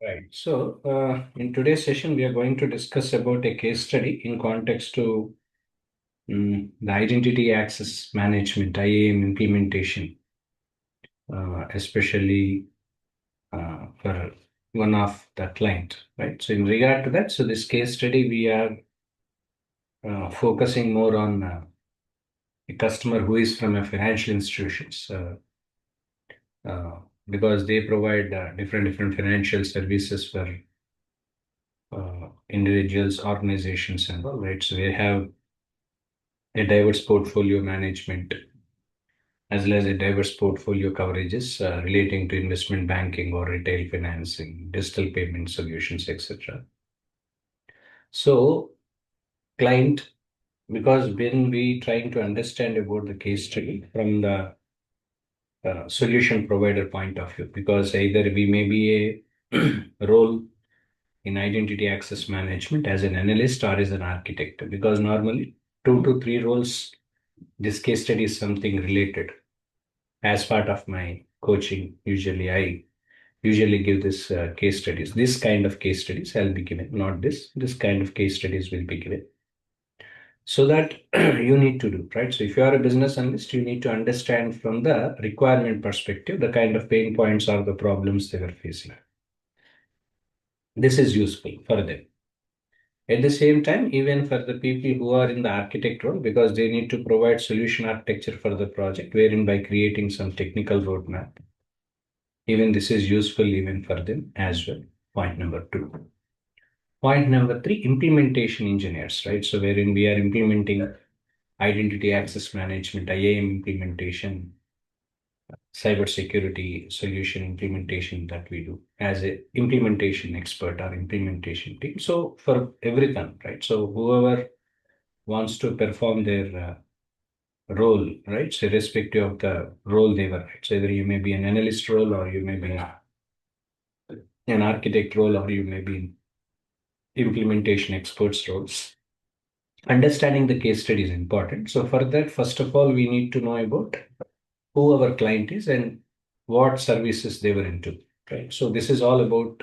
Right. So, in today's session, we are going to discuss about a case study in context to the identity access management (IAM) implementation, especially for one of the client. Right. So, in regard to that, so this case study we are focusing more on a customer who is from a financial institutions. Uh, because they provide different financial services for individuals, organizations, and all, right? So we have a diverse portfolio management as well as a diverse portfolio coverages relating to investment banking or retail financing, digital payment solutions, etc. So, client, because when we trying to understand about the case study from the solution provider point of view, because either we may be a role in identity access management as an analyst or as an architect, because normally two to three roles, this case study is something related. As part of my coaching, I usually give this case studies. This kind of case studies I'll be given, not this kind of case studies will be given. So that you need to do, right? So if you are a business analyst, you need to understand from the requirement perspective the kind of pain points or the problems they were facing. This is useful for them. At the same time, even for the people who are in the architect role, because they need to provide solution architecture for the project, wherein by creating some technical roadmap, even this is useful even for them as well. Point number two. Point number three, implementation engineers, right? So wherein we are implementing identity access management, IAM implementation, cybersecurity solution implementation that we do as a implementation expert or implementation team. So for everything, right? So whoever wants to perform their role, right? So irrespective of the role they were, right? So either you may be an analyst role or you may be an architect role or you may be implementation experts roles. Understanding the case study is important. So for that, first of all, we need to know about who our client is and what services they were into, right? So this is all about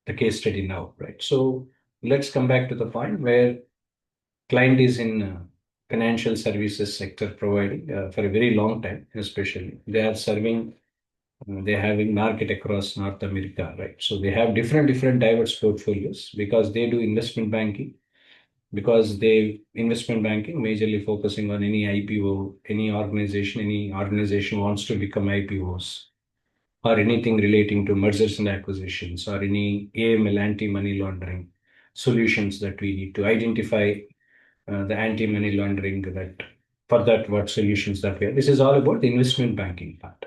the case study now, right? So let's come back to the point where client is in financial services sector providing for a very long time, especially they are serving. They're having market across North America, right? So they have different diverse portfolios because they do investment banking, because they investment banking majorly focusing on any IPO, any organization wants to become IPOs or anything relating to mergers and acquisitions or any AML anti-money laundering solutions that we need to identify the anti-money laundering that for that what solutions that we have. This is all about the investment banking part.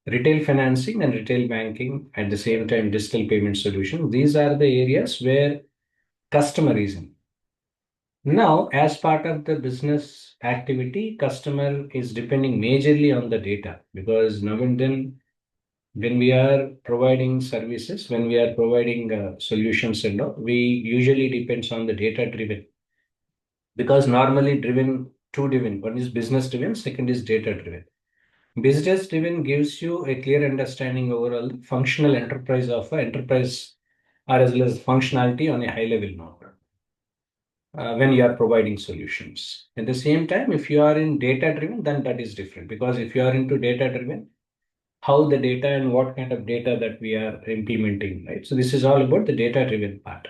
Retail financing and retail banking at the same time digital payment solution. These are the areas where customer is in. Now, as part of the business activity, customer is depending majorly on the data because now and then when we are providing services, when we are providing solutions and all, we usually depends on the data driven because normally driven two driven. One is business driven, second is data driven. Business driven gives you a clear understanding overall functional enterprise of an enterprise or as well as functionality on a high level node when you are providing solutions. At the same time, if you are in data driven, then that is different because if you are into data driven, how the data and what kind of data that we are implementing, right? So this is all about the data driven part.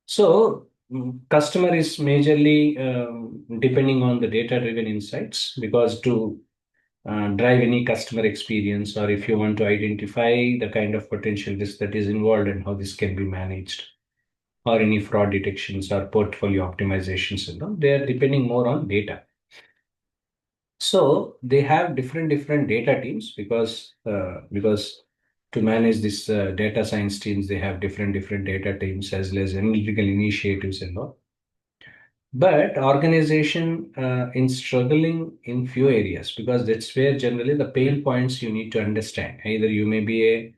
So customer is majorly depending on the data driven insights because to drive any customer experience or if you want to identify the kind of potential risk that is involved and how this can be managed or any fraud detections or portfolio optimizations and all, they are depending more on data. So they have different data teams because to manage this data science teams, they have different data teams as well as analytical initiatives and all. But organization in struggling in few areas because that's where generally the pain points you need to understand. Either you may be a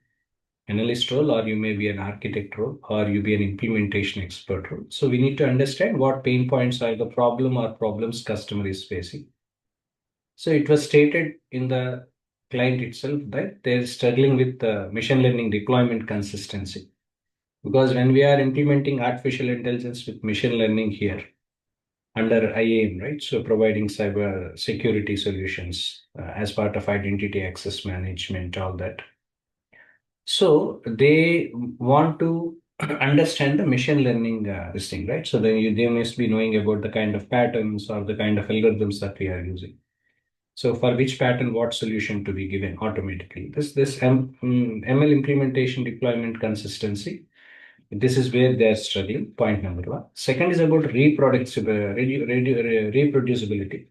analyst role or you may be an architect role or you be an implementation expert role. So we need to understand what pain points are the problem or problems customer is facing. So it was stated in the client itself that they're struggling with machine learning deployment consistency. Because when we are implementing artificial intelligence with machine learning here under IAM, right? So providing cyber security solutions as part of identity access management, all that. So they want to understand the machine learning this thing, right? So they must be knowing about the kind of patterns or the kind of algorithms that we are using. So for which pattern, what solution to be given automatically. This ML implementation deployment consistency. This is where they are struggling. Point number one. Second is about reproducibility.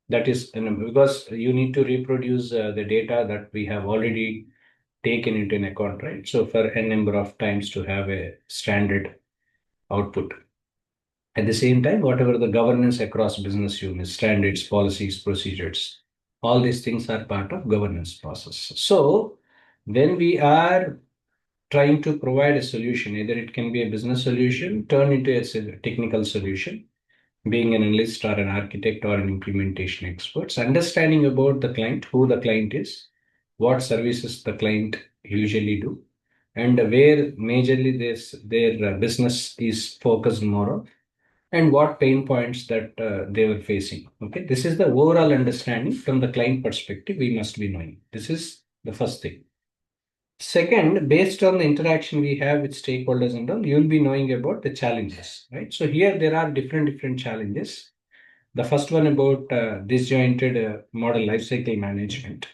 That is because you need to reproduce the data that we have already taken into an account, right? So for a number of times to have a standard output. At the same time, whatever the governance across business units, standards, policies, procedures, all these things are part of governance process. So when we are trying to provide a solution, either it can be a business solution, turn into a technical solution, being an analyst or an architect or an implementation expert, understanding about the client, who the client is, what services the client usually do, and where majorly their business is focused more on, and what pain points that they were facing. Okay, this is the overall understanding from the client perspective we must be knowing. This is the first thing. Second, based on the interaction we have with stakeholders and all, you'll be knowing about the challenges, right? So here there are different challenges. The first one about disjointed model lifecycle management.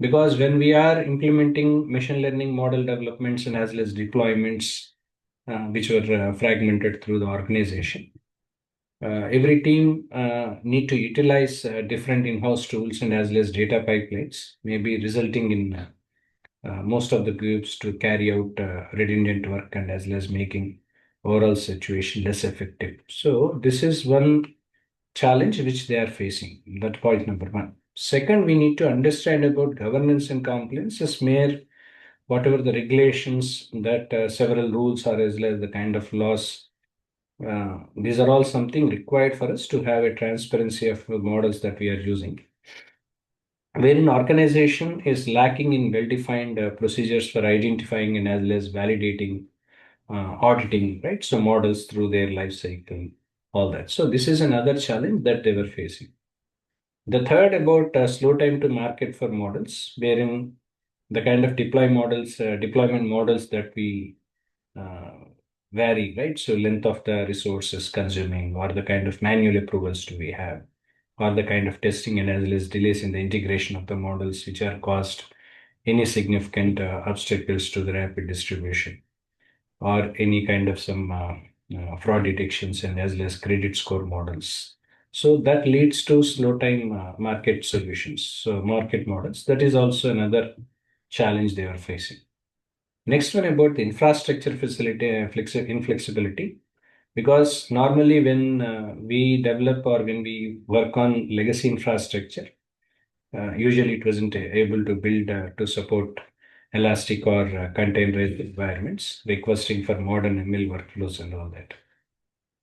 Because when we are implementing machine learning model developments and as well as deployments, which were fragmented through the organization, every team need to utilize different in-house tools and as well as data pipelines, maybe resulting in most of the groups to carry out redundant work and as well as making overall situation less effective. So this is one challenge which they are facing. That point number one. Second, we need to understand about governance and compliance as mere whatever the regulations that several rules are as well as the kind of laws. These are all something required for us to have a transparency of the models that we are using. Where an organization is lacking in well-defined procedures for identifying and as well as validating, auditing, right? So models through their life cycle, all that. So this is another challenge that they were facing. The third about slow time to market for models, wherein the kind of deployment models that we uh, vary, right? So length of the resources consuming, or the kind of manual approvals do we have, or the kind of testing and as well as delays in the integration of the models, which are caused any significant obstacles to the rapid distribution, or any kind of some fraud detections and as well as credit score models. So that leads to slow time market solutions. So market models, that is also another challenge they are facing. Next one about the infrastructure facility inflexibility, because normally when we develop or when we work on legacy infrastructure, usually it wasn't able to build to support elastic or containerized environments, requesting for modern ML workflows and all that.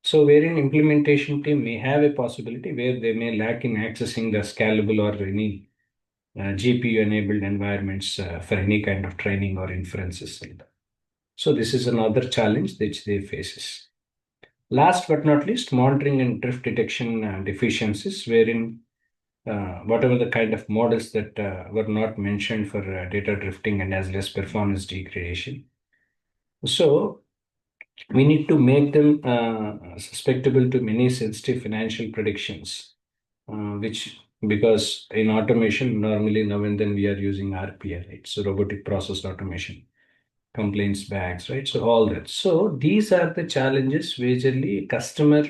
So wherein implementation team may have a possibility where they may lack in accessing the scalable or any GPU enabled environments for any kind of training or inferences. So this is another challenge which they faces. Last but not least, monitoring and drift detection deficiencies, wherein whatever the kind of models that were not mentioned for data drifting and as well as performance degradation. So we need to make them susceptible to many sensitive financial predictions, which because in automation, normally now and then we are using RPA, right? So robotic process automation, complaints bags, right? So all that. So these are the challenges majorly customer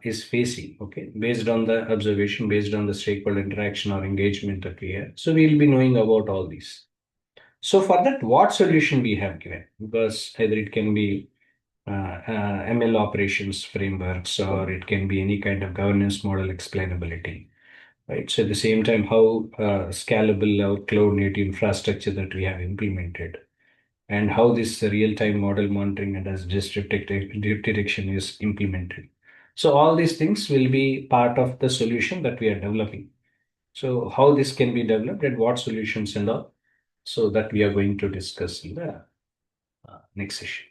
is facing, okay, based on the observation, based on the stakeholder interaction or engagement that we have. So we'll be knowing about all these. So for that, what solution we have given? Because either it can be ML operations frameworks, or it can be any kind of governance model explainability, right? So at the same time, how scalable our cloud native infrastructure that we have implemented, and how this real-time model monitoring and as drift detection is implemented. So all these things will be part of the solution that we are developing. So how this can be developed and what solutions and all, so that we are going to discuss in the next session.